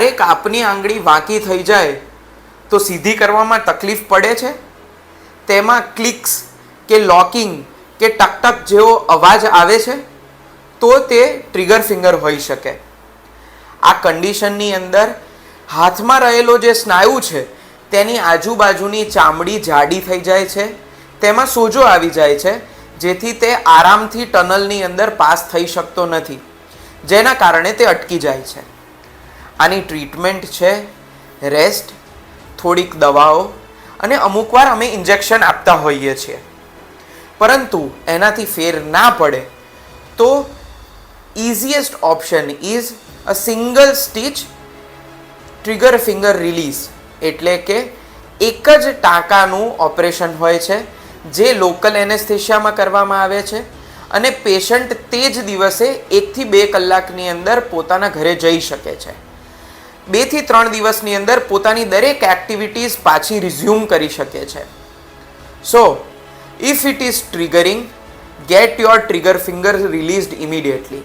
એક આપની આંગળી વાંકી થઈ જાય તો સીધી કરવામાં તકલીફ પડે છે. તેમાં ક્લિક્સ કે લોકિંગ કે ટકટક જેવો અવાજ આવે છે તો તે ટ્રિગર ફિંગર હોઈ શકે. આ કન્ડિશનની અંદર હાથમાં રહેલો જે સ્નાયુ છે તેની આજુબાજુની ચામડી જાડી થઈ જાય છે, તેમાં સોજો આવી જાય છે, જેથી તે આરામથી ટનલની અંદર પાસ થઈ શકતો નથી, જેના કારણે તે અટકી જાય છે. આની ટ્રીટમેન્ટ છે રેસ્ટ, થોડીક દવાઓ અને અમુકવાર અમે ઇન્જેક્શન આપતા હોઈએ છીએ. પરંતુ એનાથી ફેર ના પડે તો easiest option is a single stitch trigger finger release, એટલે કે એક જ ટાંકાનું ઓપરેશન હોય છે જે લોકલ એનેસ્થેશિયામાં કરવામાં આવે છે અને પેશન્ટ તે જ દિવસે 1 થી 2 કલાકની અંદર પોતાના ઘરે જઈ શકે છે. 2 થી 3 દિવસની અંદર પોતાની દરેક એક્ટિવિટીઝ પાછી રિઝ્યુમ કરી શકે છે. સો if it is triggering, get your trigger finger released immediately.